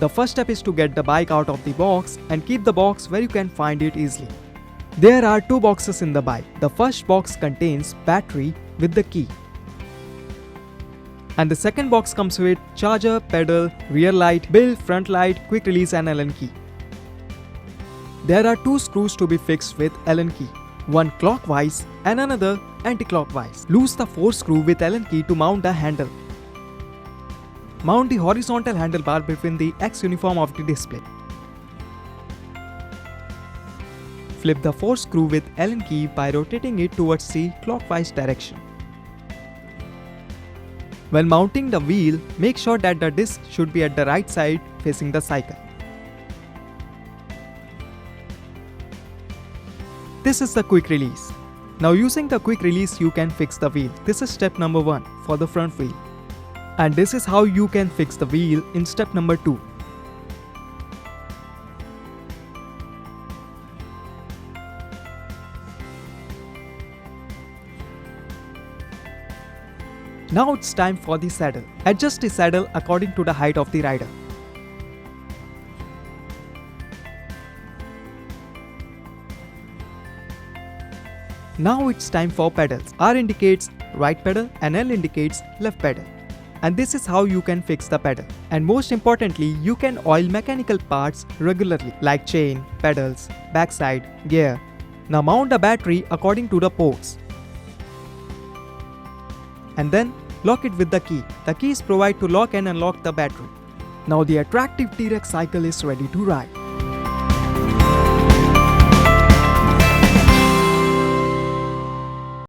The first step is to get the bike out of the box and keep the box where you can find it easily. There are two boxes in the bike. The first box contains battery with the key. And the second box comes with charger, pedal, rear light, bill, front light, quick release and Allen key. There are two screws to be fixed with Allen key, one clockwise and another anti-clockwise. Loose the fourth screw with Allen key to mount the handle. Mount the horizontal handlebar between the X uniform of the display. Flip the fourth screw with Allen key by rotating it towards the clockwise direction. When mounting the wheel, make sure that the disc should be at the right side facing the cycle. This is the quick release. Now using the quick release you can fix the wheel. This is step number 1 for the front wheel. And this is how you can fix the wheel in step number 2. Now it's time for the saddle. Adjust the saddle according to the height of the rider. Now it's time for pedals. R indicates right pedal and L indicates left pedal. And this is how you can fix the pedal. And most importantly, you can oil mechanical parts regularly like chain, pedals, backside, gear. Now mount the battery according to the ports. And then lock it with the key. The keys provide to lock and unlock the battery. Now the attractive T-Rex cycle is ready to ride.